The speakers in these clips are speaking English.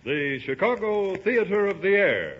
The Chicago Theater of the Air.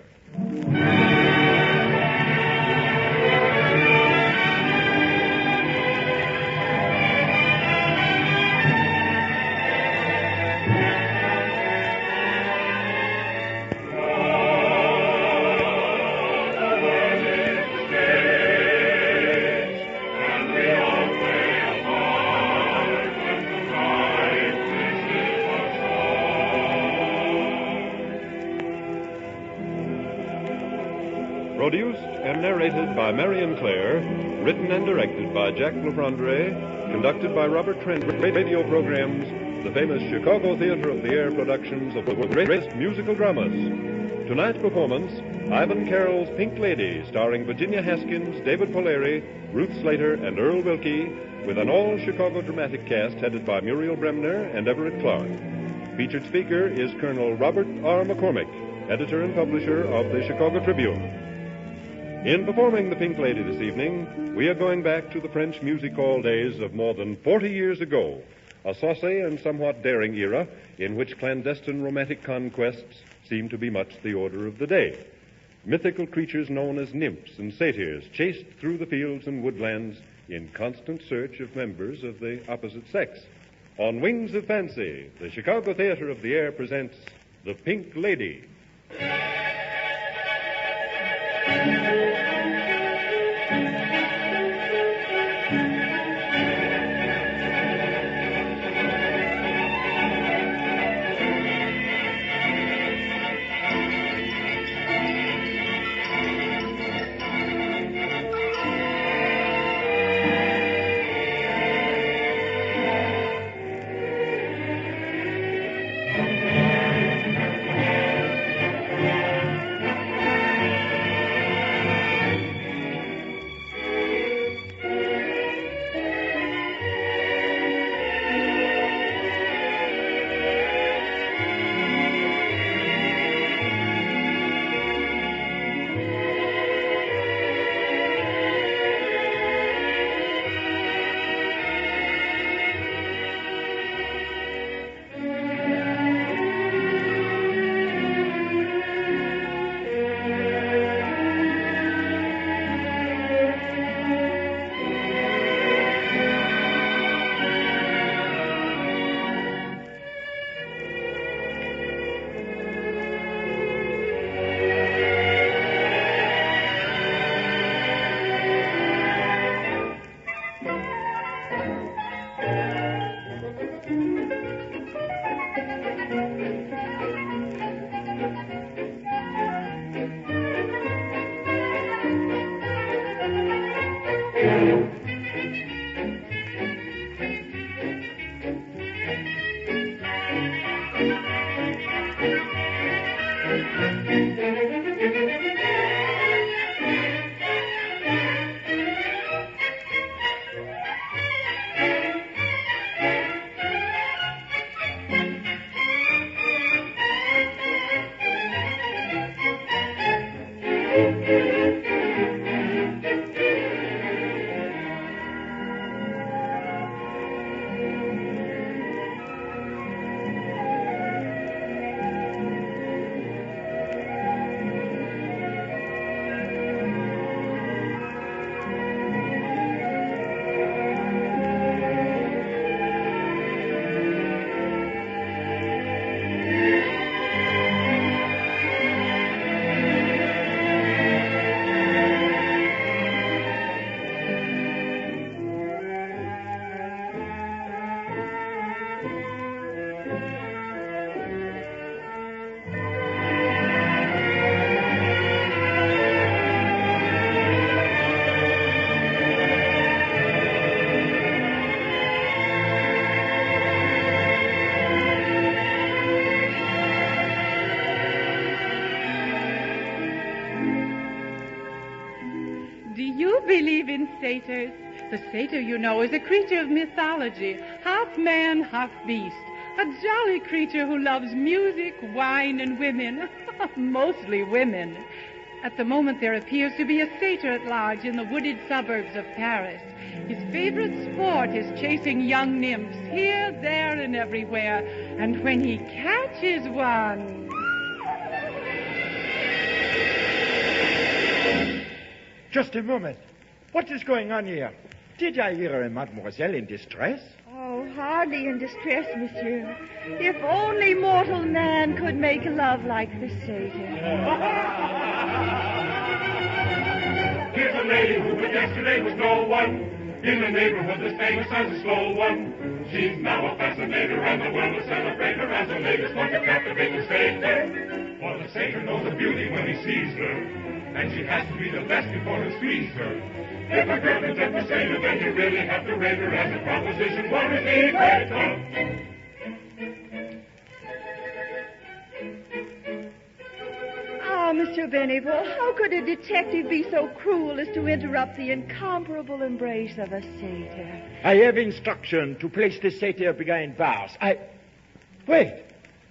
Produced and narrated by Marion Claire, written and directed by Jack LaFrandre, conducted by Robert Trent. Radio programs, the famous Chicago Theater of the Air productions of the greatest musical dramas. Tonight's performance, Ivan Carroll's Pink Lady, starring Virginia Haskins, David Poleri, Ruth Slater, and Earl Wilkie, with an all-Chicago dramatic cast headed by Muriel Bremner and Everett Clark. Featured speaker is Colonel Robert R. McCormick, editor and publisher of the Chicago Tribune. In performing the Pink Lady this evening, we are going back to the French music hall days of more than 40 years ago, a saucy and somewhat daring era in which clandestine romantic conquests seemed to be much the order of the day. Mythical creatures known as nymphs and satyrs chased through the fields and woodlands in constant search of members of the opposite sex. On Wings of Fancy, the Chicago Theater of the Air presents The Pink Lady. Believe in satyrs. The satyr, you know, is a creature of mythology, half man, half beast. A jolly creature who loves music, wine, and women. Mostly women. At the moment, there appears to be a satyr at large in the wooded suburbs of Paris. His favorite sport is chasing young nymphs here, there, and everywhere. And when he catches one... Just a moment. What is going on here? Did I hear a mademoiselle in distress? Oh, hardly in distress, monsieur. If only mortal man could make love like the satyr. Here's a lady who but yesterday was no one. In the neighborhood as famous as a slow one. She's now a fascinator and the world will celebrate her as the latest one to captivate the satyr. For the satyr knows a beauty when he sees her. And she has to be the best before he squeezes her. If a girl can tempt the satyr, then you really have to rate her as a proposition one with the equator. Ah, Monsieur Benevol, how could a detective be so cruel as to interrupt the incomparable embrace of a satyr? I have instruction to place the satyr behind bars. Wait.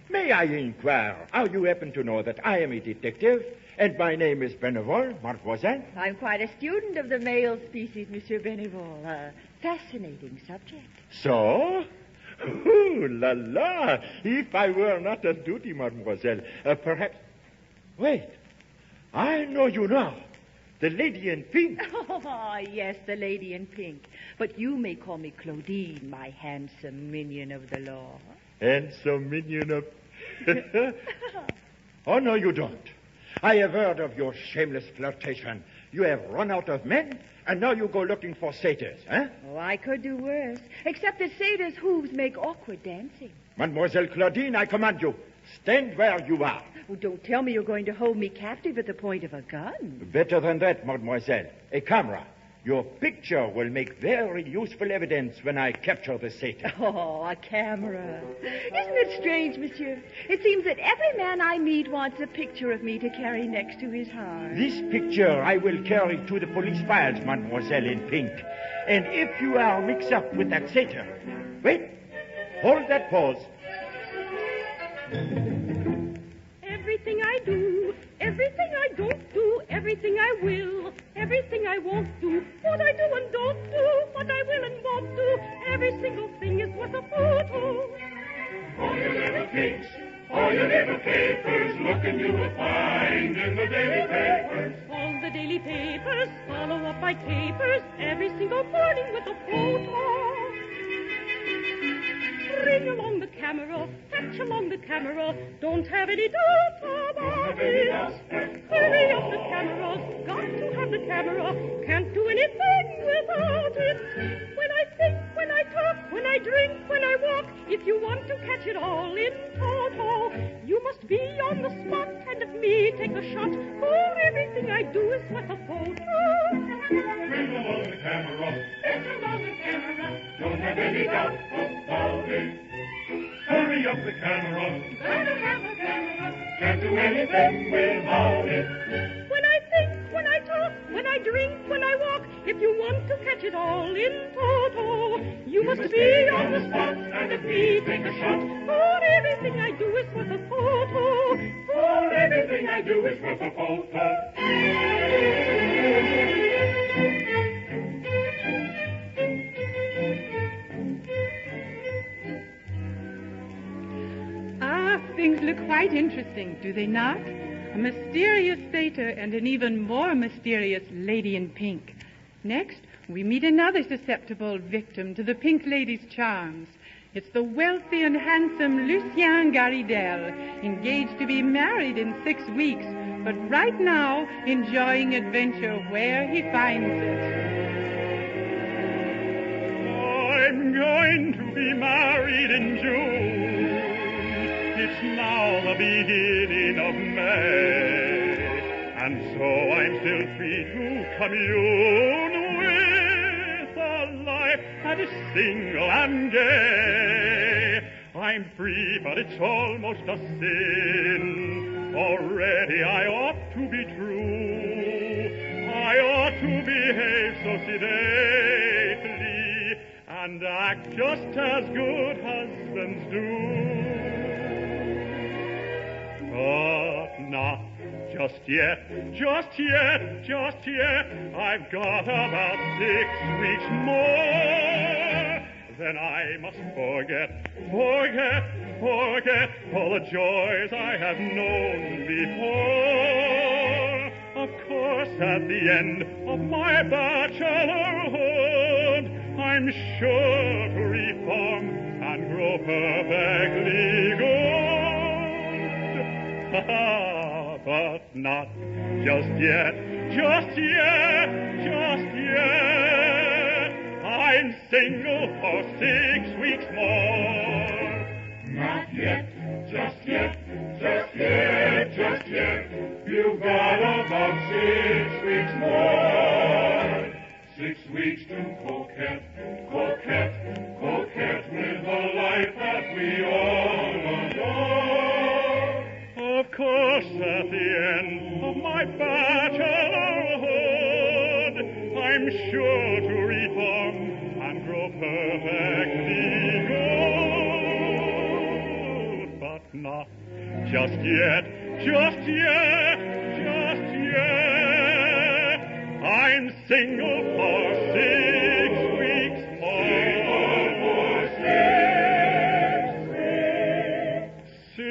May I inquire how you happen to know that I am a detective? And my name is Benevol, mademoiselle. I'm quite a student of the male species, Monsieur Benevol. A fascinating subject. So? Ooh, la la. If I were not on duty, mademoiselle, perhaps... Wait. I know you now. The lady in pink. Oh, yes, the lady in pink. But you may call me Claudine, my handsome minion of the law. Handsome minion of... Oh, no, you don't. I have heard of your shameless flirtation. You have run out of men, and now you go looking for satyrs, eh? Oh, I could do worse. Except that satyrs' hooves make awkward dancing. Mademoiselle Claudine, I command you, stand where you are. Oh, don't tell me you're going to hold me captive at the point of a gun. Better than that, mademoiselle. A camera. Your picture will make very useful evidence when I capture the satyr. Oh, a camera. Isn't it strange, monsieur? It seems that every man I meet wants a picture of me to carry next to his heart. This picture I will carry to the police files, mademoiselle in pink. And if you are mixed up with that satyr... Wait. Hold that pose. Everything I do, everything I don't do, everything I will, everything I won't do, what I do and don't do, what I will and won't do, every single thing is worth a photo. All your little pics, all your little papers, look and you will find in the daily papers. All the daily papers follow up by capers, every single morning with a photo. Ring along the camera, fetch along the camera, don't have any doubt about it. Hurry up the cameras, got to have the camera, can't do anything without it. When I think, when I talk, when I drink, when I walk, if you want to catch it all in toto, you must be on the spot and of me take a shot, for everything I do is worth a photo. Ring along the camera, fetch along the camera, don't have any doubt about it. Hurry up the camera, gotta have a camera, can't do anything without it. When I think, when I talk, when I drink, when I walk, if you want to catch it all in toto, you must be on the spot and of me take a shot, for everything I do is worth a photo, for everything I do is worth a photo. Things look quite interesting, do they not? A mysterious satyr and an even more mysterious lady in pink. Next, we meet another susceptible victim to the pink lady's charms. It's the wealthy and handsome Lucien Garidel, engaged to be married in 6 weeks, but right now enjoying adventure where he finds it. I'm going to be married in June. It's now the beginning of May, and so I'm still free to commune with a life that is single and gay. I'm free, but it's almost a sin. Already I ought to be true. I ought to behave so sedately and act just as good husbands do. But not just yet, I've got about 6 weeks more. Then I must forget all the joys I have known before. Of course, at the end of my bachelorhood, I'm sure to reform and grow perfectly good. But not just yet. I'm single for 6 weeks more. Not yet, just yet. You've got about 6 weeks more. 6 weeks to coquette with the life that we all adore. Of course, at the end of my bachelorhood, I'm sure to reform and grow perfectly good. But not just yet. I'm single for 6 weeks more. 6 weeks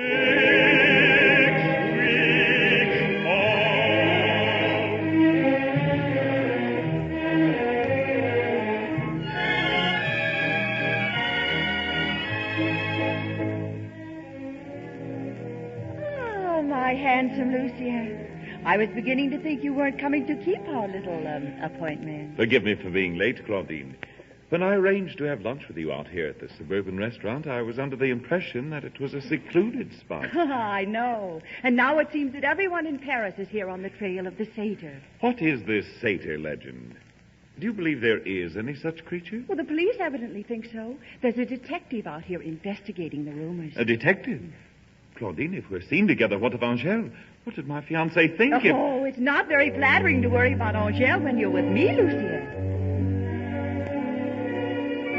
Oh, my handsome Lucia. I was beginning to think you weren't coming to keep our little appointment. Forgive me for being late, Claudine. When I arranged to have lunch with you out here at the suburban restaurant, I was under the impression that it was a secluded spot. I know. And now it seems that everyone in Paris is here on the trail of the satyr. What is this satyr legend? Do you believe there is any such creature? Well, the police evidently think so. There's a detective out here investigating the rumors. A detective? Claudine, if we're seen together, what of Angèle? What did my fiancé think? Oh, it's not very flattering to worry about Angèle when you're with me, Lucia.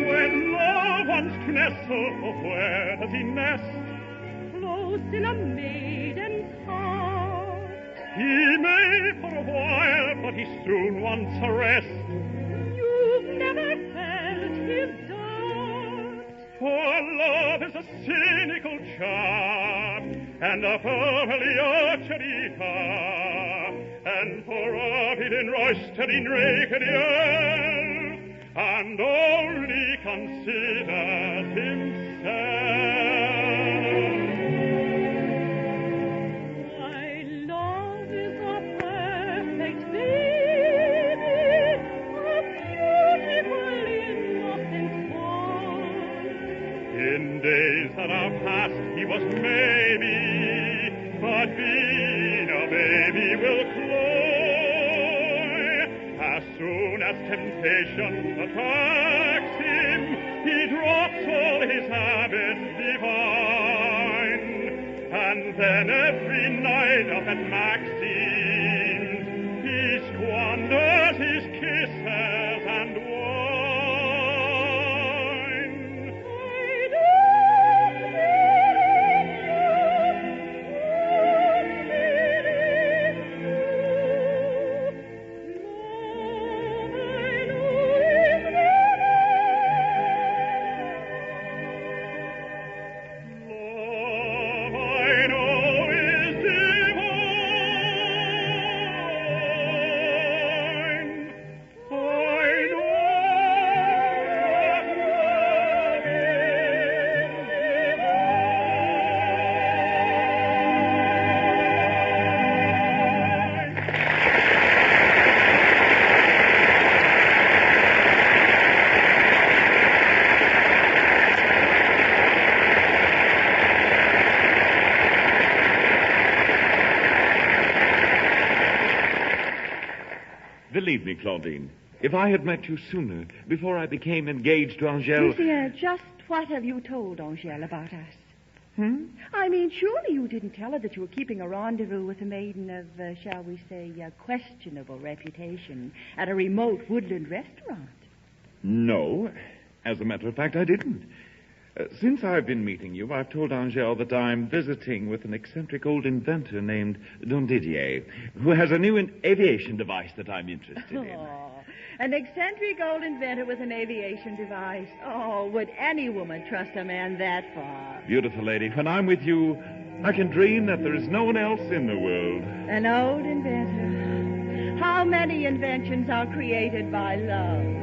When love wants to nestle, where does he nest? Close in a maiden's heart. He may for a while, but he soon wants a rest. You've never felt his dart. For love is a cynical charm, and a förliökärita, and for avit in rösten räker and only considers himself. My love is a perfect baby, a beautiful innocent boy. In days that are past he was maybe, but being a baby will cloy. As soon as temptation attacks him, he drops all his habits divine. And then every night up at Maxine's, he squanders his kisses and wine. Believe me, Claudine, if I had met you sooner, before I became engaged to Angèle... Lucia, just what have you told Angèle about us? I mean, surely you didn't tell her that you were keeping a rendezvous with a maiden of, shall we say, questionable reputation at a remote woodland restaurant. No. As a matter of fact, I didn't. Since I've been meeting you, I've told Angèle that I'm visiting with an eccentric old inventor named Don Didier, who has a new aviation device that I'm interested in. Oh, an eccentric old inventor with an aviation device. Oh, would any woman trust a man that far? Beautiful lady, when I'm with you, I can dream that there is no one else in the world. An old inventor. How many inventions are created by love?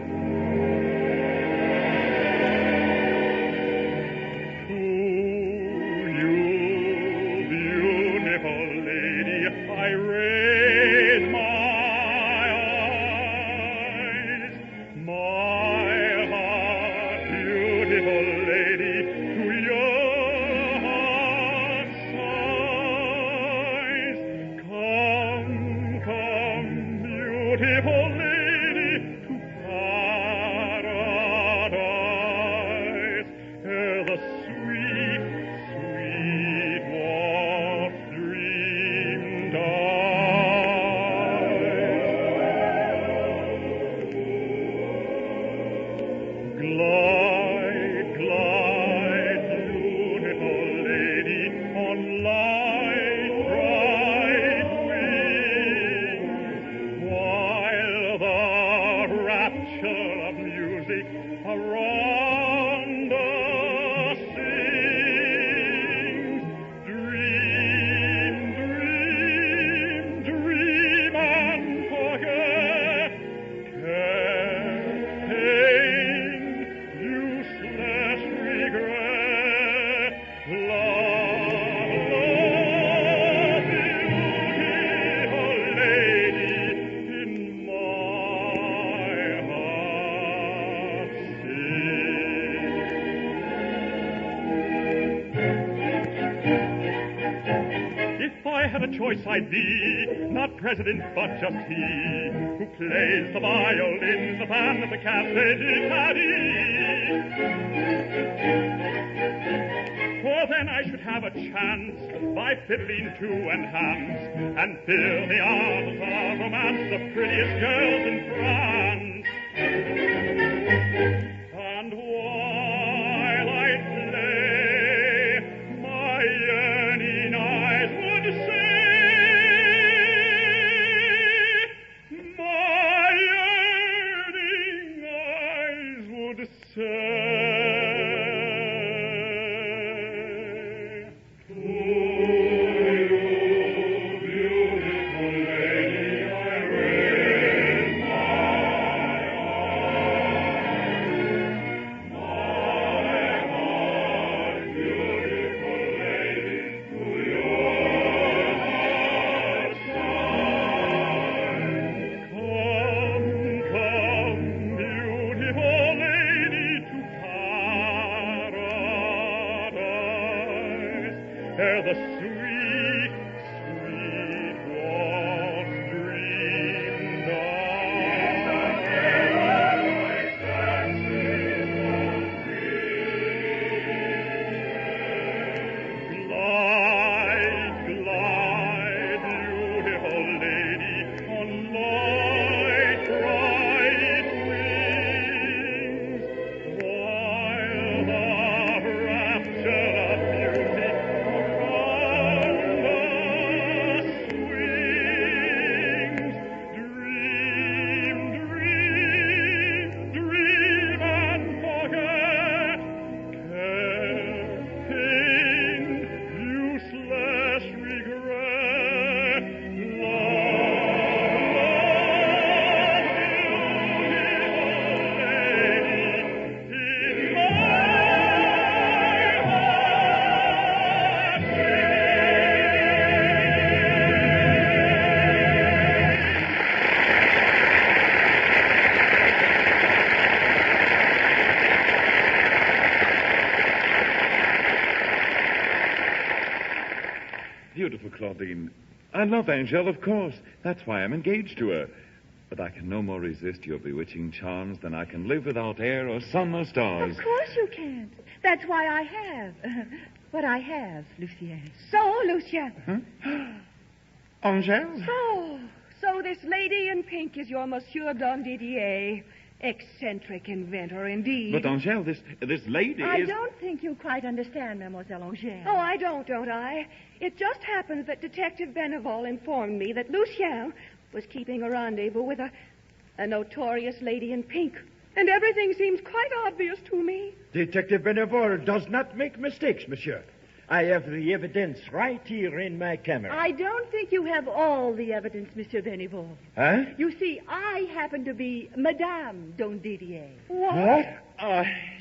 Choice I'd be, not president, but just he, who plays the violin, the band, the cafe For then I should have a chance, by fiddling to enhance, and fill the arms of romance, the prettiest girls in France. And while I play, my yearning eyes would say, Beautiful Claudine. I love Angèle, of course. That's why I'm engaged to her. But I can no more resist your bewitching charms than I can live without air or sun or stars. Of course you can't. That's why I have what I have, Lucien. So, Lucien. Huh? Angèle? So this lady in pink is your Monsieur Don Didier. Eccentric inventor, indeed. But, Angèle, this lady I is... don't think you quite understand, Mademoiselle Angèle. Oh, I don't I? It just happens that Detective Benevol informed me that Lucien was keeping a rendezvous with a notorious lady in pink. And everything seems quite obvious to me. Detective Benevol does not make mistakes, monsieur. I have the evidence right here in my camera. I don't think you have all the evidence, Monsieur Benevol. Huh? You see, I happen to be Madame Dondidier. What?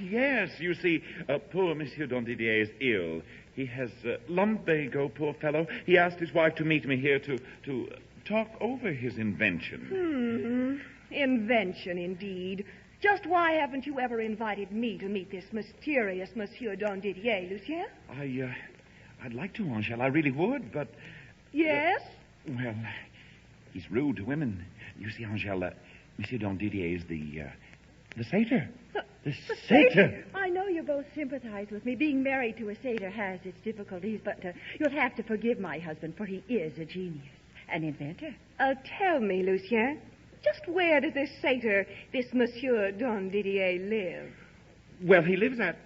Yes, you see, poor Monsieur Dondidier is ill. He has lumbago, poor fellow. He asked his wife to meet me here to talk over his invention. Invention, indeed. Just why haven't you ever invited me to meet this mysterious Monsieur Dondidier, Lucien? I'd like to, Angèle. I really would, but... Yes? Well, he's rude to women. You see, Angèle, Monsieur Dondidier is the satyr. The satyr? I know you both sympathize with me. Being married to a satyr has its difficulties, but you'll have to forgive my husband, for he is a genius, an inventor. Tell me, Lucien, just where does this satyr, this Monsieur Dondidier, live? Well, he lives at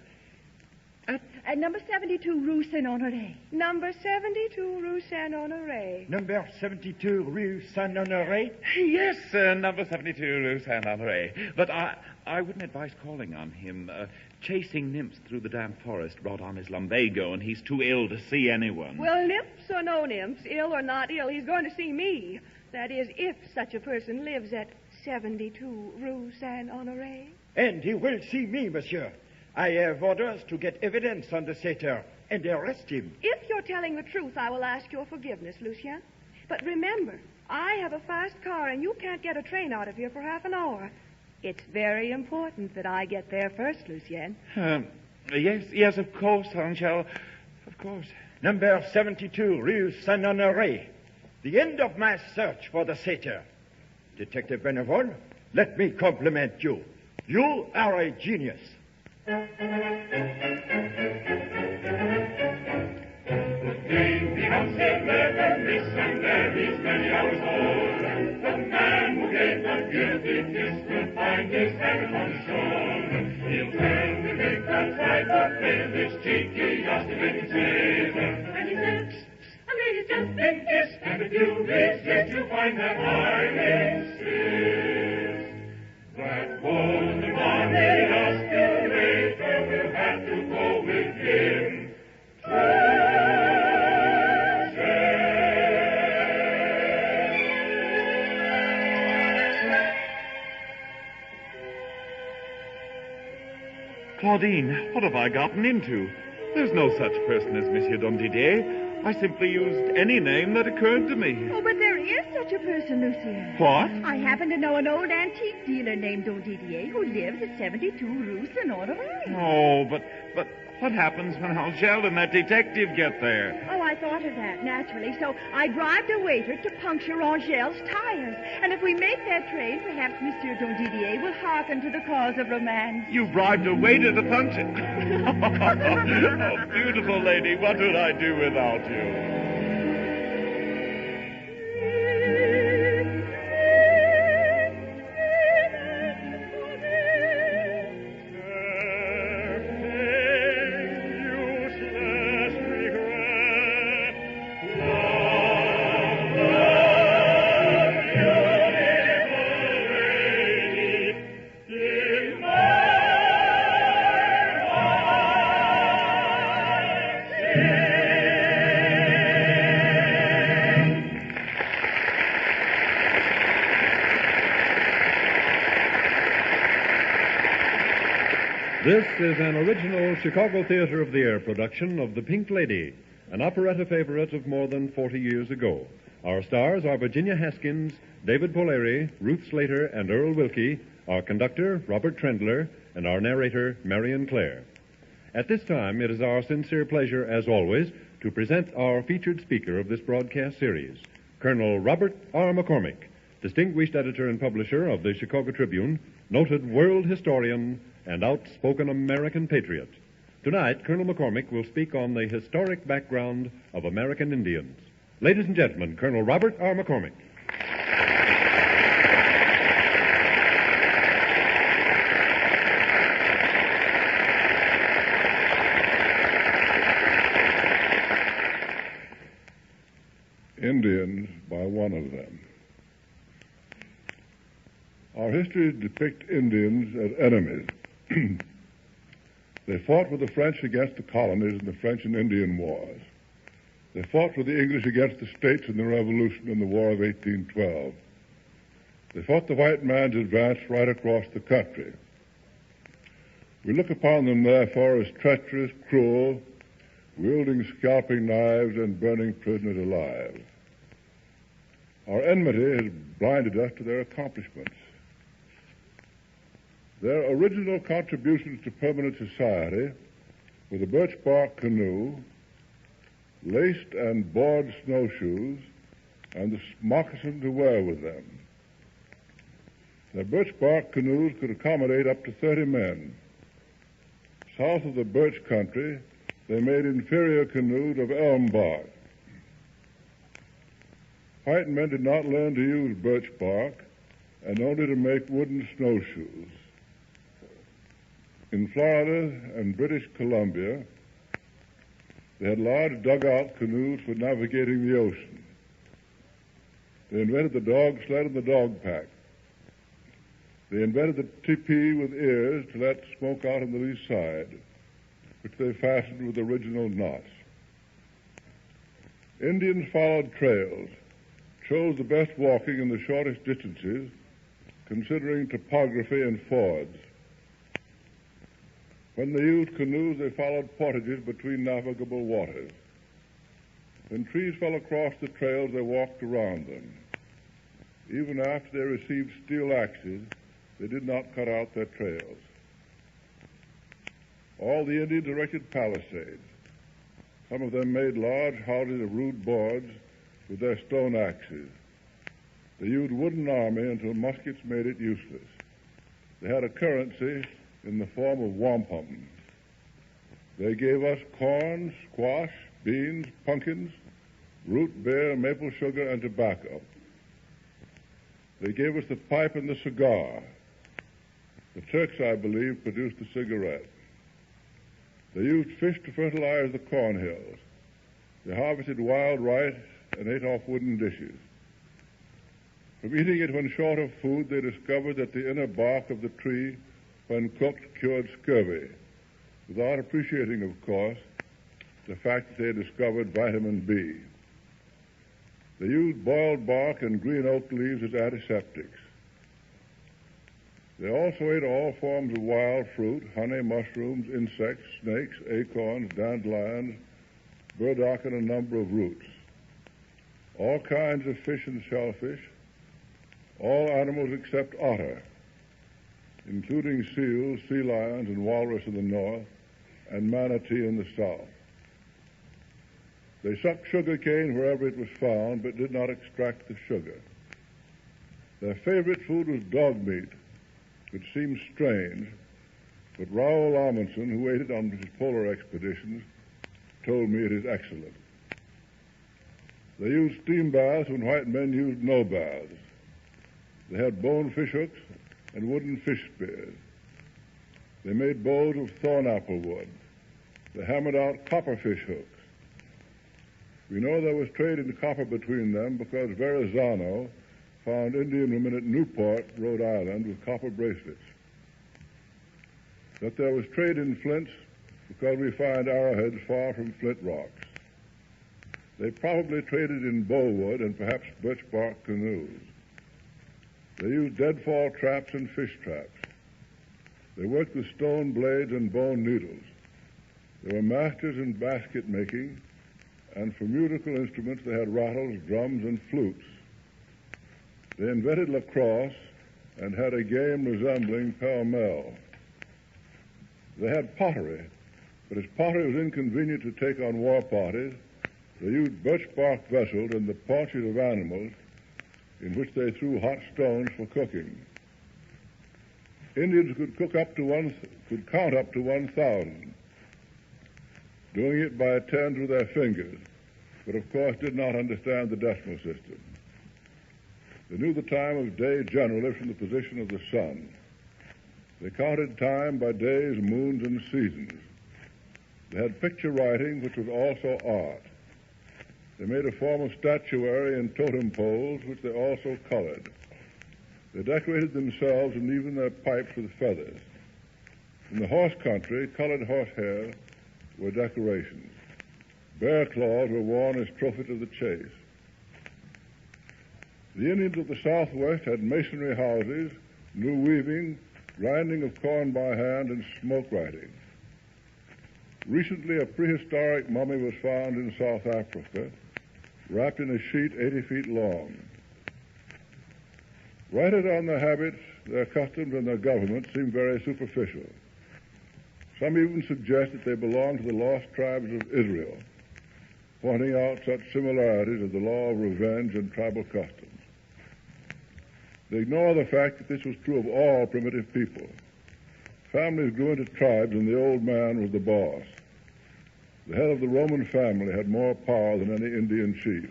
number 72 Rue Saint-Honoré. Number 72 Rue Saint-Honoré. Number 72 Rue Saint-Honoré? Yes, number 72 Rue Saint-Honoré. But I wouldn't advise calling on him. Chasing nymphs through the damp forest brought on his lumbago, and he's too ill to see anyone. Well, nymphs or no nymphs, ill or not ill, he's going to see me. That is, if such a person lives at 72 Rue Saint-Honoré. And he will see me, monsieur. I have orders to get evidence on the satyr and arrest him. If you're telling the truth, I will ask your forgiveness, Lucien. But remember, I have a fast car, and you can't get a train out of here for half an hour. It's very important that I get there first, Lucien. Yes, of course, Angèle. Of course. Number 72 Rue Saint-Honoré. The end of my search for the satyr. Detective Benevol, let me compliment you. You are a genius. The game becomes 11, Miss, and there is many hours old. The man who gave the guilty kiss will find his hand on his shoulder. He'll tell the big that tried to play this cheeky, ostimating sailor. And he said, I made it just been kissed, and if you resist, you'll find that I insist. That golden one made us curator will have to go with him. Claudine, what have I gotten into? There's no such person as Monsieur Dondidier. I simply used any name that occurred to me. Oh, but there is such a person, Lucien. What? I happen to know an old antique dealer named Dondidier who lives at 72 Rue Saint-Honoré. Oh, but what happens when Angèle and that detective get there? Oh, I thought of that, naturally. So I bribed a waiter to puncture Angèle's tires. And if we make that train, perhaps Monsieur Dondidier will hearken to the cause of romance. You bribed a waiter to punch it? Oh, beautiful lady, what would I do without you? This is an original Chicago Theater of the Air production of The Pink Lady, an operetta favorite of more than 40 years ago. Our stars are Virginia Haskins, David Poleri, Ruth Slater, and Earl Wilkie, our conductor, Robert Trendler, and our narrator, Marion Claire. At this time, it is our sincere pleasure, as always, to present our featured speaker of this broadcast series, Colonel Robert R. McCormick, distinguished editor and publisher of the Chicago Tribune, noted world historian, and outspoken American patriot. Tonight, Colonel McCormick will speak on the historic background of American Indians. Ladies and gentlemen, Colonel Robert R. McCormick. Indians by one of them. Our histories depict Indians as enemies. They fought with the French against the colonies in the French and Indian Wars. They fought with the English against the states in the Revolution in the War of 1812. They fought the white man's advance right across the country. We look upon them, therefore, as treacherous, cruel, wielding scalping knives and burning prisoners alive. Our enmity has blinded us to their accomplishments. Their original contributions to permanent society were the birch bark canoe, laced and board snowshoes, and the moccasin to wear with them. Their birch bark canoes could accommodate up to 30 men. South of the birch country, they made inferior canoes of elm bark. White men did not learn to use birch bark and only to make wooden snowshoes. In Florida and British Columbia, they had large dugout canoes for navigating the ocean. They invented the dog sled and the dog pack. They invented the teepee with ears to let smoke out on the lee side, which they fastened with original knots. Indians followed trails, chose the best walking in the shortest distances, considering topography and fords. When they used canoes, they followed portages between navigable waters. When trees fell across the trails, they walked around them. Even after they received steel axes, they did not cut out their trails. All the Indians erected palisades. Some of them made large houses of rude boards with their stone axes. They used wooden army until muskets made it useless. They had a currency in the form of wampum. They gave us corn, squash, beans, pumpkins, root beer, maple sugar, and tobacco. They gave us the pipe and the cigar. The Turks, I believe, produced the cigarette. They used fish to fertilize the corn hills. They harvested wild rice and ate off wooden dishes. From eating it when short of food, they discovered that the inner bark of the tree, when cooked, cured scurvy, without appreciating, of course, the fact that they had discovered vitamin B. They used boiled bark and green oak leaves as antiseptics. They also ate all forms of wild fruit, honey, mushrooms, insects, snakes, acorns, dandelions, burdock, and a number of roots. All kinds of fish and shellfish, all animals except otter, including seals, sea lions, and walrus in the north, and manatee in the south. They sucked sugar cane wherever it was found, but did not extract the sugar. Their favorite food was dog meat, which seems strange, but Raoul Amundsen, who ate it on his polar expeditions, told me it is excellent. They used steam baths when white men used no baths. They had bone fish hooks and wooden fish spears. They made bows of thorn apple wood. They hammered out copper fish hooks. We know there was trade in copper between them because Verrazano found Indian women at Newport, Rhode Island, with copper bracelets. That there was trade in flints because we find arrowheads far from flint rocks. They probably traded in bowwood and perhaps birch bark canoes. They used deadfall traps and fish traps. They worked with stone blades and bone needles. They were masters in basket making, and for musical instruments they had rattles, drums, and flutes. They invented lacrosse and had a game resembling pell-mell. They had pottery, but as pottery was inconvenient to take on war parties, they used birch bark vessels and the paunches of animals in which they threw hot stones for cooking. Indians could count up to 1,000, doing it by tens with their fingers, but of course did not understand the decimal system. They knew the time of day generally from the position of the sun. They counted time by days, moons, and seasons. They had picture writing, which was also art. They made a form of statuary and totem poles, which they also colored. They decorated themselves and even their pipes with feathers. In the horse country, colored horsehair were decorations. Bear claws were worn as trophies of the chase. The Indians of the Southwest had masonry houses, new weaving, grinding of corn by hand, and smoke writing. Recently, a prehistoric mummy was found in South Africa, wrapped in a sheet 80 feet long. Writers on their habits, their customs, and their government seem very superficial. Some even suggest that they belong to the lost tribes of Israel, pointing out such similarities as the law of revenge and tribal customs. They ignore the fact that this was true of all primitive people. Families grew into tribes, and the old man was the boss. The head of the Roman family had more power than any Indian chief.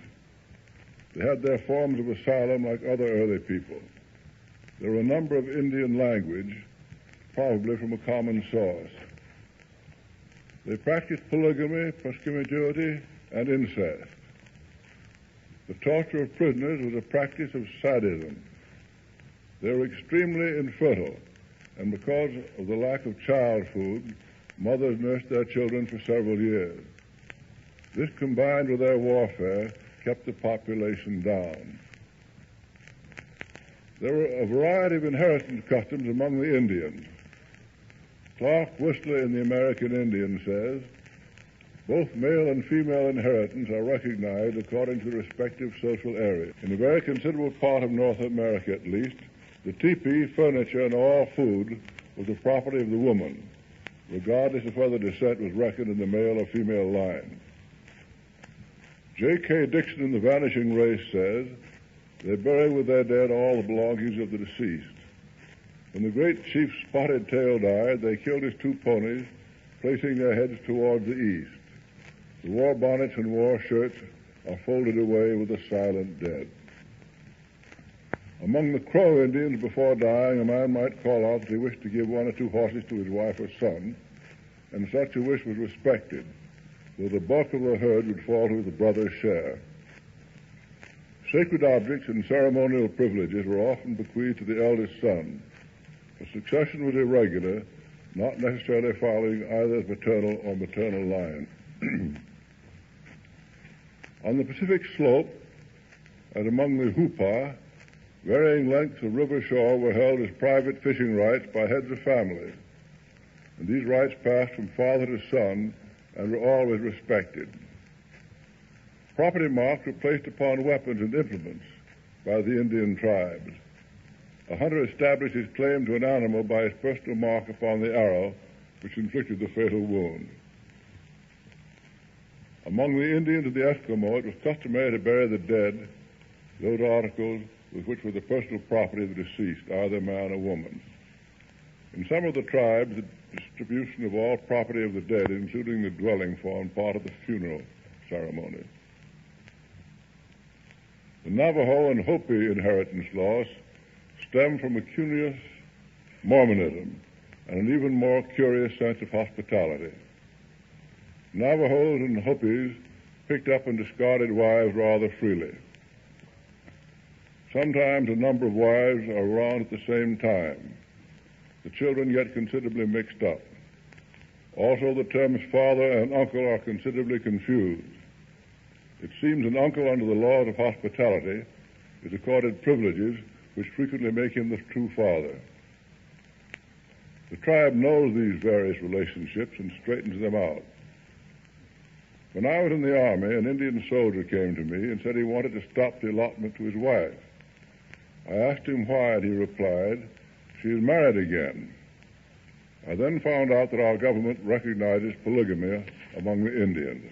They had their forms of asylum like other early people. There were a number of Indian language, probably from a common source. They practiced polygamy, promiscuity, and incest. The torture of prisoners was a practice of sadism. They were extremely infertile, and because of the lack of child food, mothers nursed their children for several years. This, combined with their warfare, kept the population down. There were a variety of inheritance customs among the Indians. Clark Whistler in The American Indian says, both male and female inheritance are recognized according to the respective social areas. In a very considerable part of North America, at least, the teepee, furniture, and all food was the property of the woman, regardless of whether descent was reckoned in the male or female line. J.K. Dixon in The Vanishing Race says, they bury with their dead all the belongings of the deceased. When the great chief Spotted Tail died, they killed his 2 ponies, placing their heads toward the east. The war bonnets and war shirts are folded away with the silent dead. Among the Crow Indians, before dying, a man might call out that he wished to give 1 or 2 horses to his wife or son, and such a wish was respected, though the bulk of the herd would fall to the brother's share. Sacred objects and ceremonial privileges were often bequeathed to the eldest son. The succession was irregular, not necessarily following either paternal or maternal line. On the Pacific slope, and among the Hupa, varying lengths of river shore were held as private fishing rights by heads of families, and these rights passed from father to son and were always respected. Property marks were placed upon weapons and implements by the Indian tribes. A hunter established his claim to an animal by his personal mark upon the arrow which inflicted the fatal wound. Among the Indians of the Eskimo, it was customary to bury the dead, those articles with which were the personal property of the deceased, either man or woman. In some of the tribes, the distribution of all property of the dead, including the dwelling, formed part of the funeral ceremony. The Navajo and Hopi inheritance laws stem from a curious Mormonism and an even more curious sense of hospitality. Navajos and Hopis picked up and discarded wives rather freely. Sometimes a number of wives are around at the same time, the children get considerably mixed up. Also, the terms father and uncle are considerably confused. It seems an uncle under the laws of hospitality is accorded privileges which frequently make him the true father. The tribe knows these various relationships and straightens them out. When I was in the Army, an Indian soldier came to me and said he wanted to stop the allotment to his wife. I asked him why, and he replied, "She is married again." I then found out that our government recognizes polygamy among the Indians.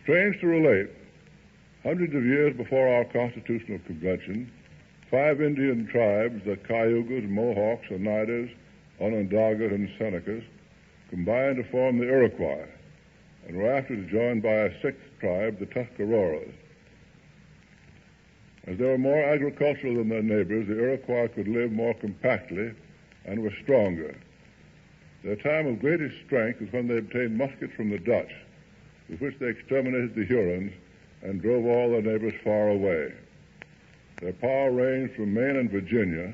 Strange to relate, hundreds of years before our Constitutional Convention, 5 Indian tribes, the Cayugas, Mohawks, Oneidas, Onondagas, and Senecas, combined to form the Iroquois, and were afterwards joined by a 6th tribe, the Tuscaroras. As they were more agricultural than their neighbors, the Iroquois could live more compactly and were stronger. Their time of greatest strength was when they obtained muskets from the Dutch, with which they exterminated the Hurons and drove all their neighbors far away. Their power ranged from Maine and Virginia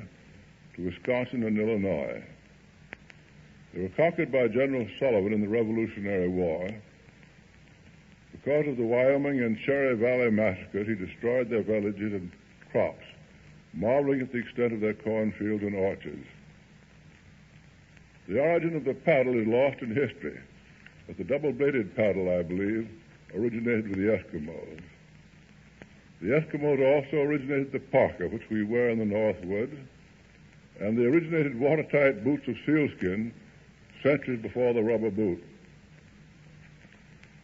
to Wisconsin and Illinois. They were conquered by General Sullivan in the Revolutionary War. Because of the Wyoming and Cherry Valley massacres, he destroyed their villages and crops, marveling at the extent of their cornfields and orchards. The origin of the paddle is lost in history, but the double-bladed paddle, I believe, originated with the Eskimos. The Eskimos also originated the parka, which we wear in the North Woods, and they originated watertight boots of sealskin centuries before the rubber boot.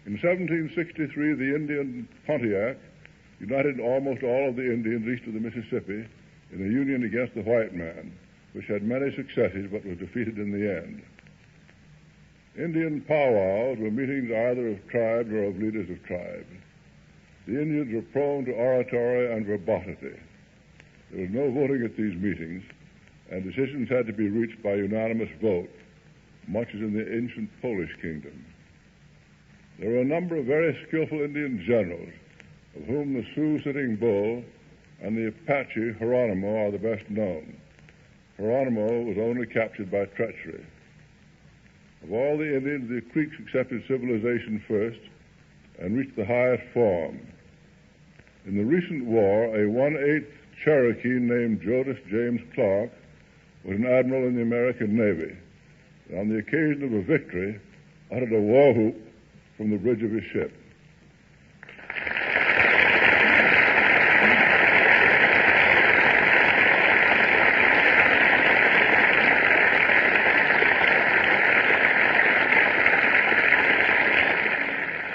In 1763, the Indian Pontiac united almost all of the Indians east of the Mississippi in a union against the white man, which had many successes but was defeated in the end. Indian powwows were meetings either of tribes or of leaders of tribes. The Indians were prone to oratory and verbosity. There was no voting at these meetings, and decisions had to be reached by unanimous vote, much as in the ancient Polish kingdom. There were a number of very skillful Indian generals, of whom the Sioux Sitting Bull and the Apache Geronimo are the best known. Geronimo was only captured by treachery. Of all the Indians, the Creeks accepted civilization first and reached the highest form. In the recent war, a 1/8 Cherokee named Joseph James Clark was an admiral in the American Navy, and on the occasion of a victory, uttered a war whoop from the bridge of his ship.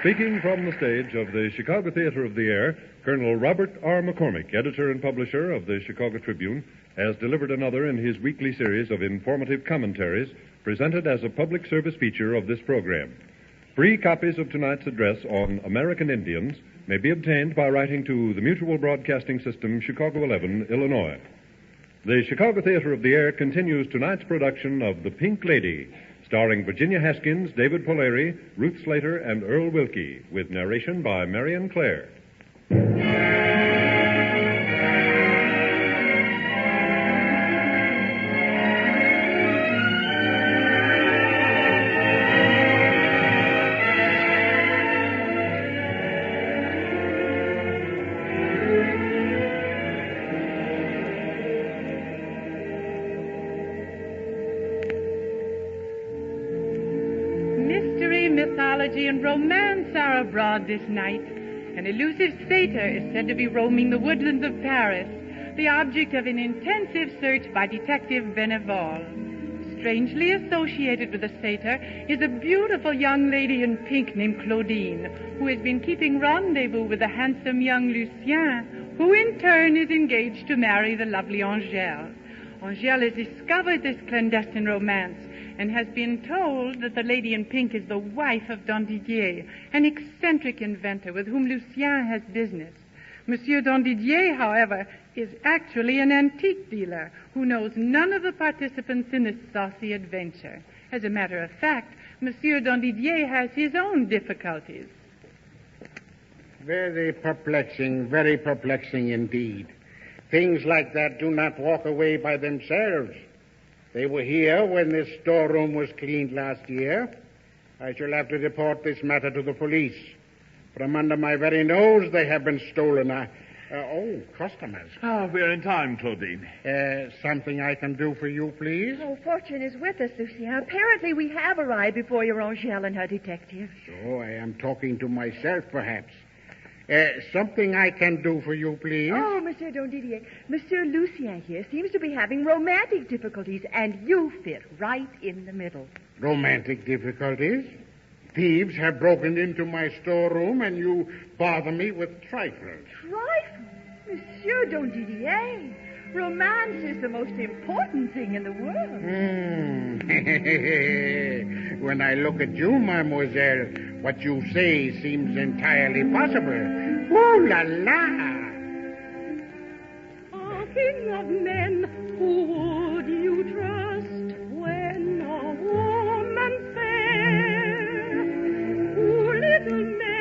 Speaking from the stage of the Chicago Theater of the Air, Colonel Robert R. McCormick, editor and publisher of the Chicago Tribune, has delivered another in his weekly series of informative commentaries presented as a public service feature of this program. Free copies of tonight's address on American Indians may be obtained by writing to the Mutual Broadcasting System, Chicago 11, Illinois. The Chicago Theater of the Air continues tonight's production of The Pink Lady, starring Virginia Haskins, David Poleri, Ruth Slater, and Earl Wilkie, with narration by Marion Claire. Mythology and romance are abroad this night. An elusive satyr is said to be roaming the woodlands of Paris, the object of an intensive search by Detective Benevol. Strangely associated with the satyr is a beautiful young lady in pink named Claudine, who has been keeping rendezvous with the handsome young Lucien, who in turn is engaged to marry the lovely Angèle. Angèle has discovered this clandestine romance and has been told that the lady in pink is the wife of Don Didier, an eccentric inventor with whom Lucien has business. Monsieur Don Didier, however, is actually an antique dealer who knows none of the participants in this saucy adventure. As a matter of fact, Monsieur Don Didier has his own difficulties. Very perplexing indeed. Things like that do not walk away by themselves. They were here when this storeroom was cleaned last year. I shall have to report this matter to the police. From under my very nose, they have been stolen. Customers. We're in time, Claudine. Something I can do for you, please? Oh, fortune is with us, Lucien. Apparently we have arrived before your Angèle and her detective. So I am talking to myself, perhaps. Something I can do for you, please? Oh, Monsieur Don Didier, Monsieur Lucien here seems to be having romantic difficulties, and you fit right in the middle. Romantic difficulties? Thieves have broken into my storeroom, and you bother me with trifles. Trifles? Monsieur Don Didier, romance is the most important thing in the world. When I look at you, mademoiselle, what you say seems entirely possible. Ooh la la! Oh, king of men, who would you trust when a woman fair, who little men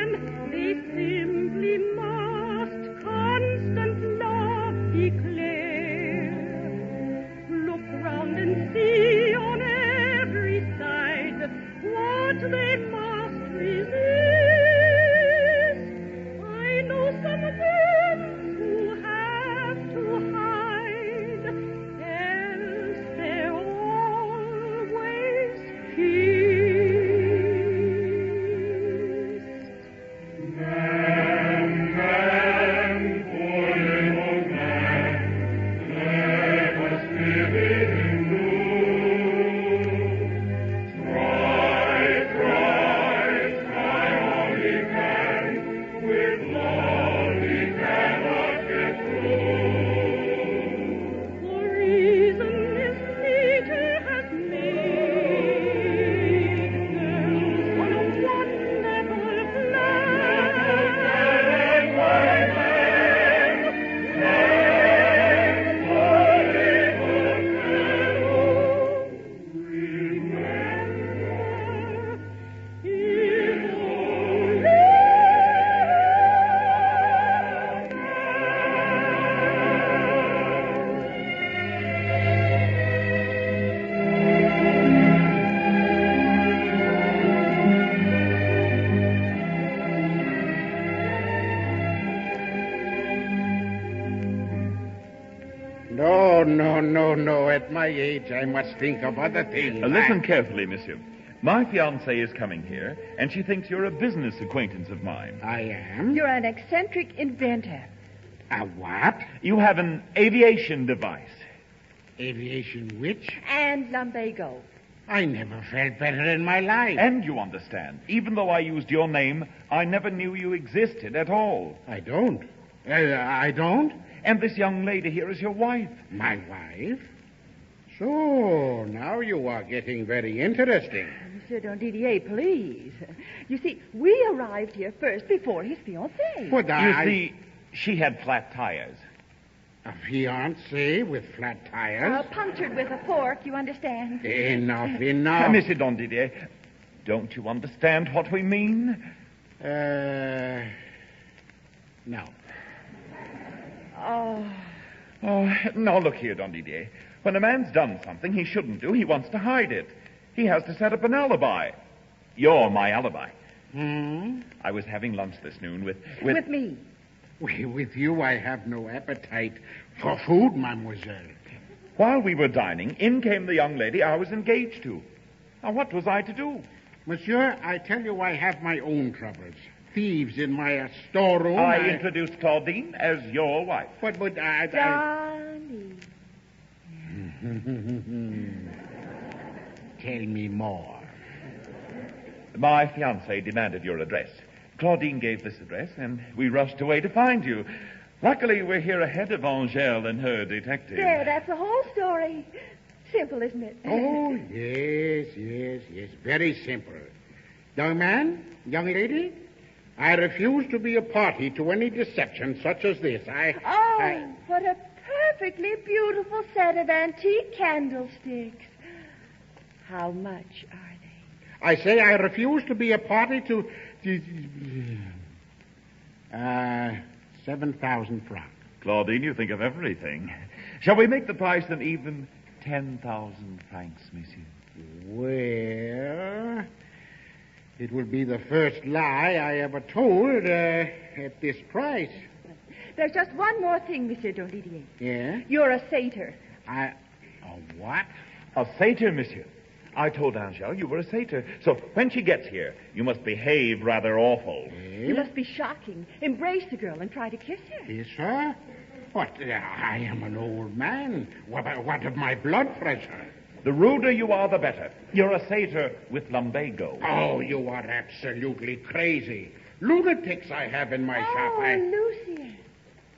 Oh, no. At my age, I must think of other things. Listen carefully, monsieur. My fiancée is coming here, and she thinks you're a business acquaintance of mine. I am? You're an eccentric inventor. A what? You have an aviation device. Aviation which? And lumbago. I never felt better in my life. And you understand, even though I used your name, I never knew you existed at all. I don't. I don't? And this young lady here is your wife. My wife? So, now you are getting very interesting. Monsieur Dondidier, please. You see, we arrived here first before his fiancée. But You see, she had flat tires. A fiancée with flat tires? Punctured with a fork, you understand? Enough. Monsieur Dondidier, don't you understand what we mean? No. Oh. Oh, now look here, Dondidier. When a man's done something he shouldn't do, he wants to hide it. He has to set up an alibi. You're my alibi. I was having lunch this noon with me. With you, I have no appetite for food, mademoiselle. While we were dining, in came the young lady I was engaged to. Now, what was I to do? Monsieur, I tell you I have my own troubles. Thieves in my storeroom. I introduced Claudine as your wife. But I... Johnny. Tell me more. My fiancée demanded your address. Claudine gave this address, and we rushed away to find you. Luckily, we're here ahead of Angèle and her detective. There, that's the whole story. Simple, isn't it? Oh, yes. Very simple. Young man, young lady, I refuse to be a party to any deception such as this. What a perfectly beautiful set of antique candlesticks. How much are they? I say I refuse to be a party to 7,000 francs. Claudine, you think of everything. Shall we make the price an even 10,000 francs, monsieur? Well, it will be the first lie I ever told at this price. There's just one more thing, Monsieur Dondidier. Yeah? You're a satyr. A what? A satyr, monsieur. I told Angèle you were a satyr. So when she gets here, you must behave rather awful. You must be shocking. Embrace the girl and try to kiss her. Kiss her? What? I am an old man. What of my blood pressure? The ruder you are, the better. You're a satyr with lumbago. Oh, you are absolutely crazy. Lunatics I have in my shop. Lucien,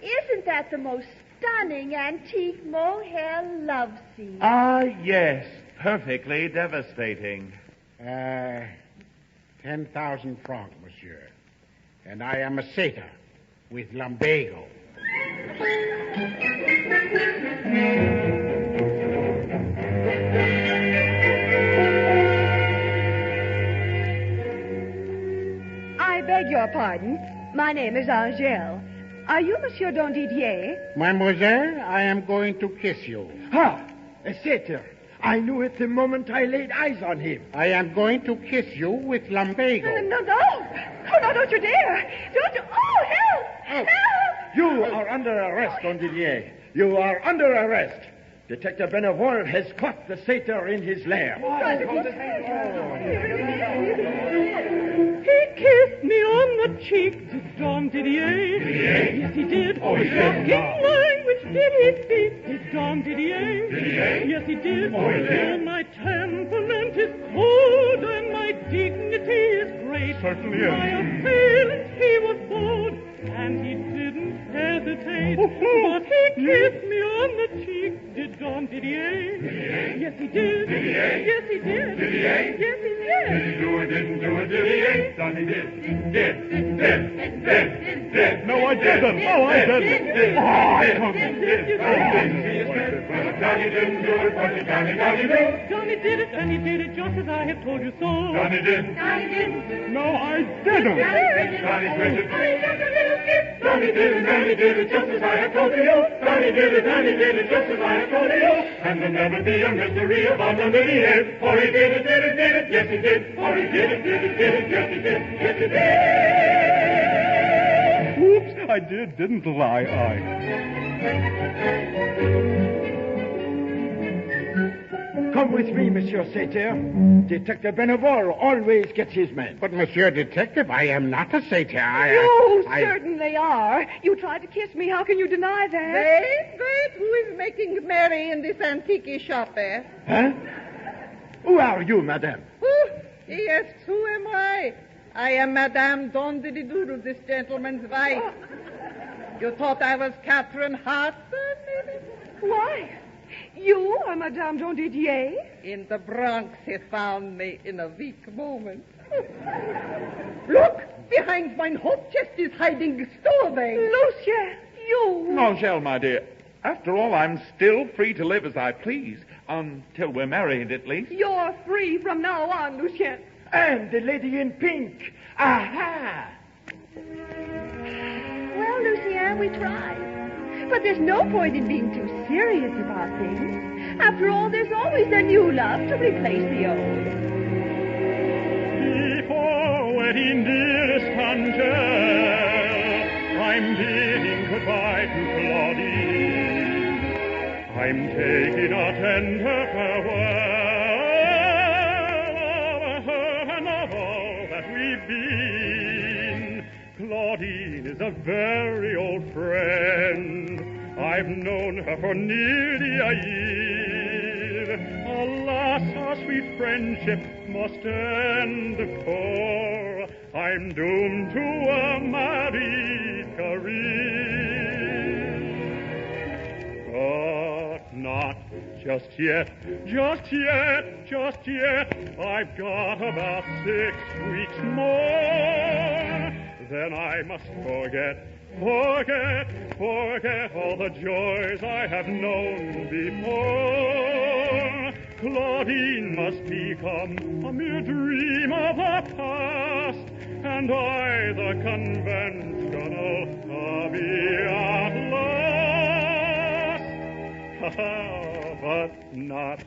isn't that the most stunning antique mohair love scene? Ah, yes. Perfectly devastating. 10,000 francs, monsieur. And I am a satyr with lumbago. I beg your pardon. My name is Angèle. Are you Monsieur Dondidier? Mademoiselle, I am going to kiss you. Ha! A satyr. I knew it the moment I laid eyes on him. I am going to kiss you with lumbago. No. Oh, no, don't you dare. Don't you... Oh, help! Help! You are under arrest, Dondidier. You are under arrest. Detective Benevol has caught the satyr in his lair. He kissed me on the cheek, did Dondidier. Yes, he did. Oh, he did. Shocking language did he speak, did Dondidier. Yes, he did. Oh, he did. Oh, my temperament is cold and my dignity is great. Certainly is. My assailant, he was bold, and he didn't hesitate. But he kissed me on the cheek, did Dondidier. Yes, he did. Yes, he did. Yes, he did. Did he do it, didn't do it, did he? Johnny did. Did. No, I didn't. No, I didn't. Oh, I told you. Johnny didn't do it, what did Johnny do? Johnny did it, and he did it just as I have told you so. Johnny did. Johnny didn't. No, I didn't. Johnny did it. Johnny did it, and he did it just as I have told you. Johnny did it, and he did it just as I have told you. And there'll never be a mystery about Dondidier. For he did it, yes he did. For he did it, yes he did. Oops, I didn't lie, Come with me, Monsieur Satyr. Detective Benevol always gets his men. But, Monsieur Detective, I am not a satyr. You certainly are. You tried to kiss me. How can you deny that? Wait. Who is making merry in this antique shop there? Huh? Who are you, madame? Yes, who am I? I am Madame Dondididoodle, this gentleman's wife. You thought I was Catherine Hart, maybe? Why? You are Madame Dondidier? In the Bronx, he found me in a weak moment. Look! Behind my hot chest is hiding stowaway. Lucia, you... Angèle, my dear, after all, I'm still free to live as I please. Until we're married, at least. You're free from now on, Lucien. And the lady in pink. Aha! Well, Lucien, we tried. But there's no point in being too serious about things. After all, there's always a new love to replace the old. Before wedding, dearest Angèle, I'm bidding goodbye to Claudine. I'm taking a tender farewell of her and of all that we've been. Claudine is a very old friend. I've known her for nearly a year. Alas, our sweet friendship must end, for I'm doomed to a married career. But not just yet, just yet, just yet. I've got about 6 weeks more. Then I must forget all the joys I have known before. Claudine must become a mere dream of the past, and I the conventional hobby at last. But not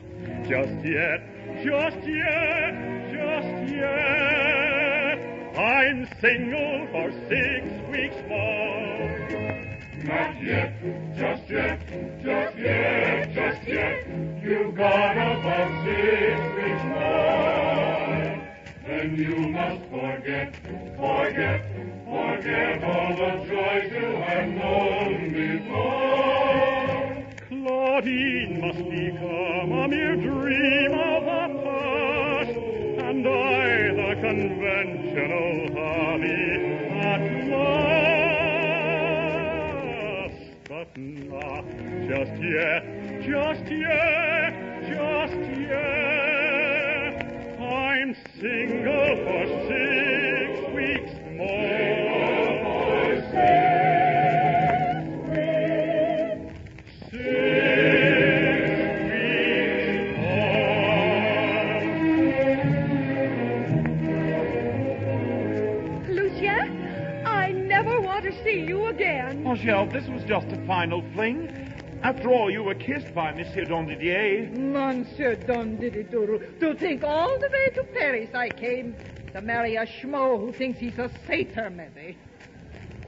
just yet, just yet, just yet. I'm single for 6 weeks more. Not yet, just yet, just yet, just yet. You've got about 6 weeks more. Then you must forget all the joys you have known before. Claudine must become a mere dream of the past, and I the conventional hobby at last. But not just yet, just yet, just yet. I'm single for 6 weeks more. See you again. Angèle, this was just a final fling. After all, you were kissed by Monsieur Dondidier. Monsieur Dondididoodle, to think all the way to Paris I came to marry a schmo who thinks he's a satyr, maybe.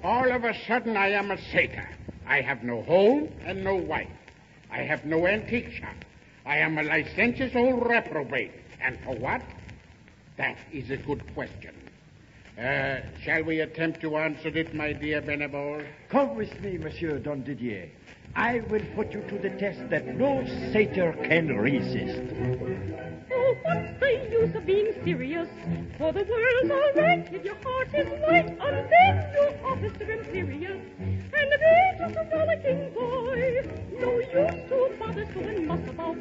All of a sudden, I am a satyr. I have no home and no wife. I have no antique shop. I am a licentious old reprobate. And for what? That is a good question. Shall we attempt to answer it, my dear Benevol? Come with me, Monsieur Dondidier. I will put you to the test that no satyr can resist. Oh, what's the use of being serious? For the world's all right if your heart is light, and then your officer imperious. And they're just a frolicking boy. No use to bother so and muss about.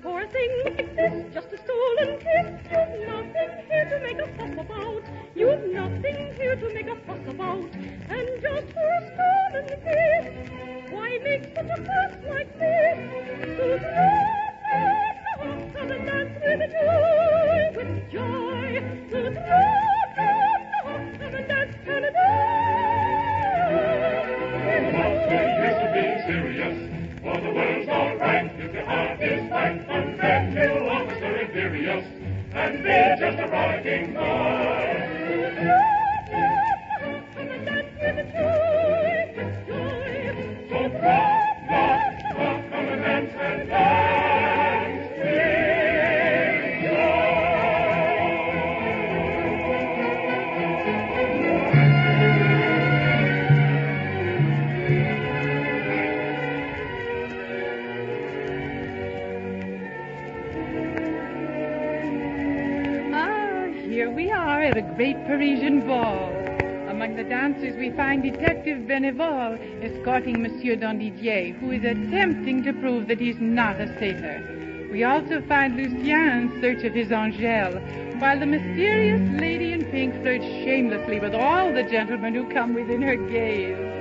For a thing like this, just a stolen kiss, you've nothing here to make a fuss about. You've nothing here to make a fuss about. And just for a stolen kiss, why make such a fuss like this? So come and dance with joy, with joy. So come and dance, Canada. What's the use of being serious? For the world's all right if your heart is right. Unfed little officer imperious, and be just a frolicking boy. Come and dance with joy, with joy. So come and dance and dance. Parisian ball. Among the dancers, we find Detective Benevol escorting Monsieur Dondidier, who is attempting to prove that he's not a satyr. We also find Lucien in search of his Angèle, while the mysterious lady in pink flirts shamelessly with all the gentlemen who come within her gaze.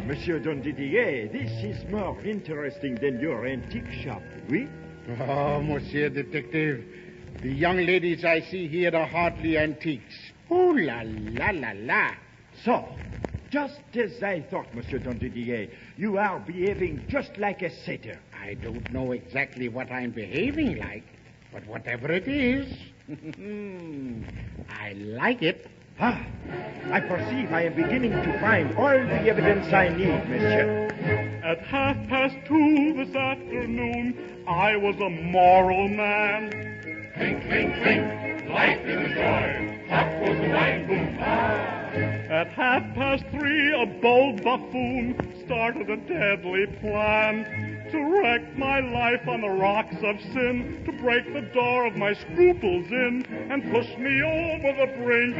Monsieur Dondidier, this is more interesting than your antique shop, oui? Oh, Monsieur Detective, the young ladies I see here are hardly antiques. Ooh la la la la. So, just as I thought, Monsieur Dondidier, you are behaving just like a satyr. I don't know exactly what I'm behaving like, but whatever it is, I like it. Ah, I perceive I am beginning to find all the evidence I need, monsieur. At 2:30 this afternoon, I was a moral man. Clink, clink, clink, life is a joy. Pop goes the wine boom. At 3:30, a bold buffoon started a deadly plan to wreck my life on the rocks of sin, to break the door of my scruples in, and push me over the brink,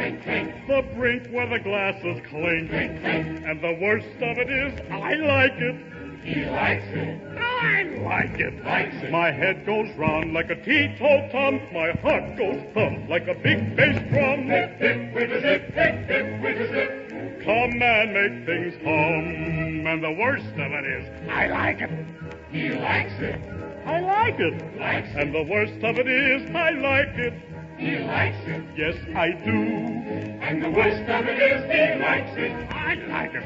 the brink where the glasses clink. And the worst of it is, I like it. He likes it. I like it. Likes it. My head goes round like a teetotum, my heart goes thump like a big bass drum. Hip, hip, with a zip, hip, hip, with a zip. Come and make things hum, and the worst of it is, I like it. He likes it. I like it. Likes it. And the worst of it is, I like it. He likes it. Yes, I do. And the worst of it is, he likes it. I like it.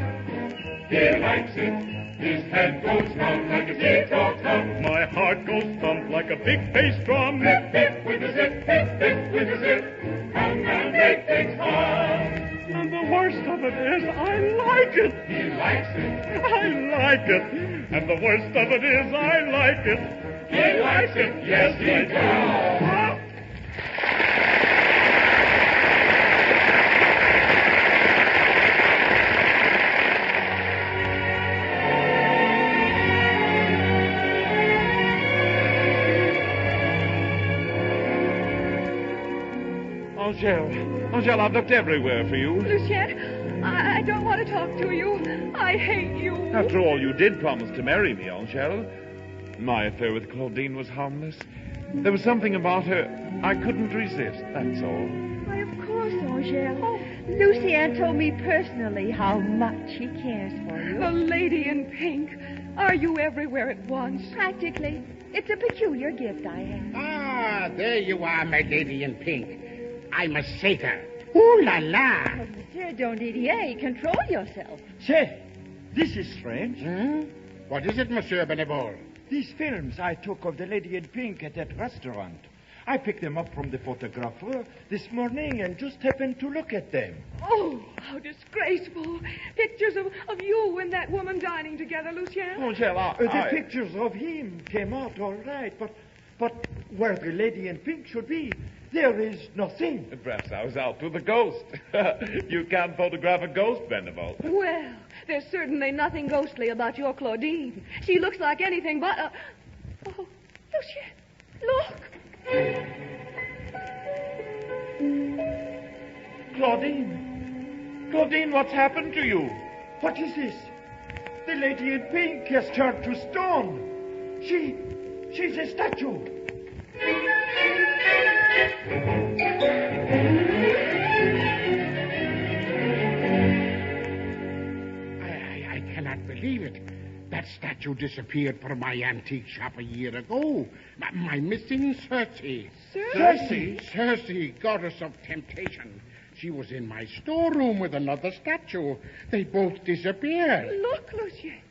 He likes it. His head goes round like a teetotum. My heart goes thump like a big bass drum. Hip, hip, with a zip, hip, hip, with a zip. Come and make things fun. And the worst of it is, I like it. He likes it. I like it. And the worst of it is, I like it. He likes it. Yes, he does. Angèle, I've looked everywhere for you. Lucien, I don't want to talk to you. I hate you. After all, you did promise to marry me, Angèle. My affair with Claudine was harmless. There was something about her I couldn't resist, that's all. Why, of course, Angèle. Oh, Lucien told me personally how much he cares for you. The lady in pink. Are you everywhere at once? Practically. It's a peculiar gift I have. Ah, there you are, my lady in pink. I'm a satyr. Ooh la la. Oh, Monsieur Dondidier, control yourself. Say, this is strange. What is it, Monsieur Benevol? These films I took of the lady in pink at that restaurant. I picked them up from the photographer this morning and just happened to look at them. Oh, how disgraceful. Pictures of you and that woman dining together, Lucien. Oh, well, the pictures of him came out all right, but where the lady in pink should be, there is nothing. Perhaps I was out with a ghost. You can't photograph a ghost, Venable. Well, there's certainly nothing ghostly about your Claudine. She looks like anything but a... Oh, Lucien, look. Claudine, what's happened to you? What is this? The lady in pink has turned to stone. She's a statue. I cannot believe it. That statue disappeared from my antique shop a year ago. My missing Circe. Circe, goddess of temptation. She was in my storeroom with another statue. They both disappeared. Look, Lucien.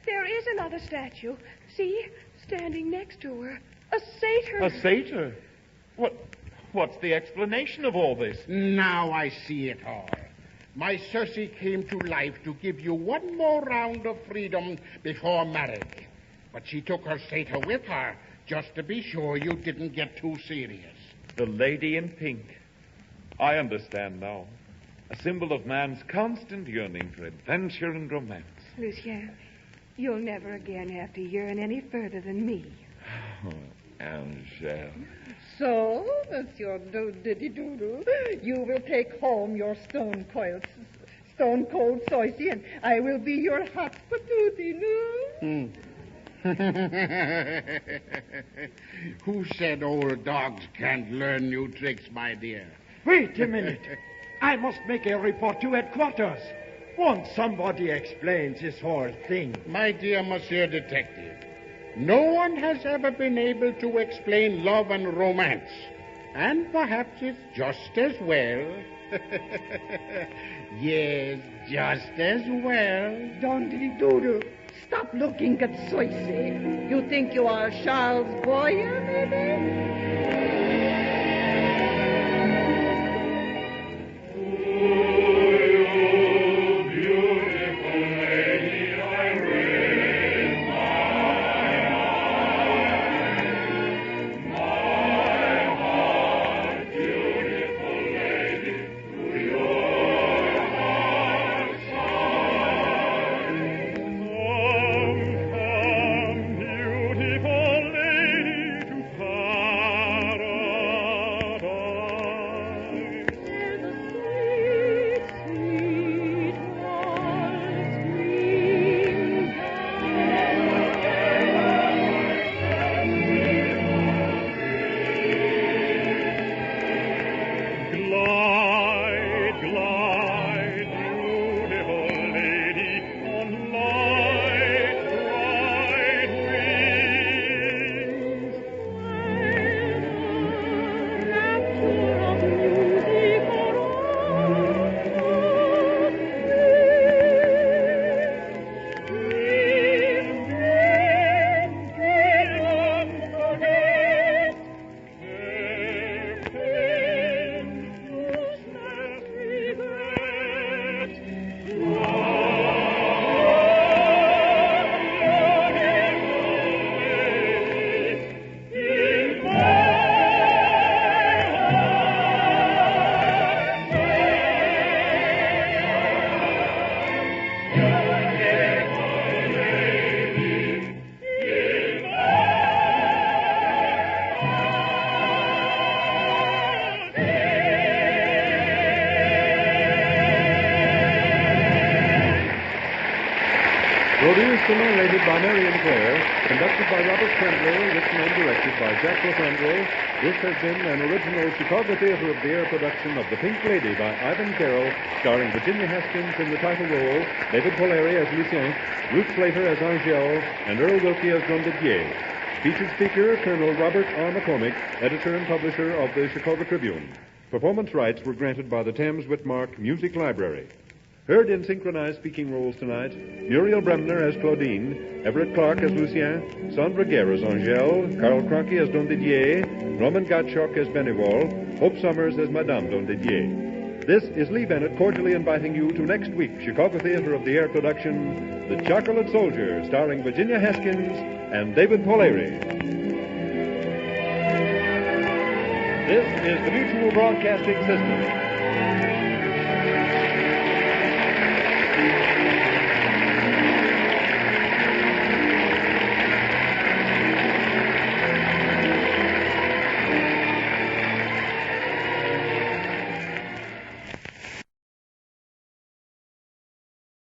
There is another statue. See, standing next to her. A satyr. A satyr? What's the explanation of all this? Now I see it all. My Circe came to life to give you one more round of freedom before marriage. But she took her satyr with her, just to be sure you didn't get too serious. The lady in pink. I understand now. A symbol of man's constant yearning for adventure and romance. Lucien, you'll never again have to yearn any further than me. Oh, Angèle. So, Monsieur Doodly-Doodle, you will take home your stone-cold Circe, and I will be your hot patootie. Who said old dogs can't learn new tricks, my dear? Wait a minute. I must make a report to headquarters. Won't somebody explain this whole thing? My dear Monsieur Detective, no one has ever been able to explain love and romance. And perhaps it's just as well. Yes, just as well. Doodly-Doodle, stop looking at Circe. You think you are Charles Boyer, maybe? Produced and narrated by Marion Claire, conducted by Robert Tremblay, written and directed by Jack LaFondre, this has been an original Chicago Theater of the Air production of The Pink Lady by Ivan Carroll, starring Virginia Haskins in the title role, David Poleri as Lucien, Ruth Slater as Angèle, and Earl Wilkie as Gondedier. Featured speaker, Colonel Robert R. McCormick, editor and publisher of the Chicago Tribune. Performance rights were granted by the Thames Whitmark Music Library. Heard in synchronized speaking roles tonight, Muriel Bremner as Claudine, Everett Clark as Lucien, Sandra Guerre as Angèle, Carl Cronkey as Don Didier, Norman Gottschalk as Benevol, Hope Summers as Madame Don Didier. This is Lee Bennett cordially inviting you to next week's Chicago Theater of the Air production, The Chocolate Soldier, starring Virginia Haskins and David Poleri. This is the Mutual Broadcasting System.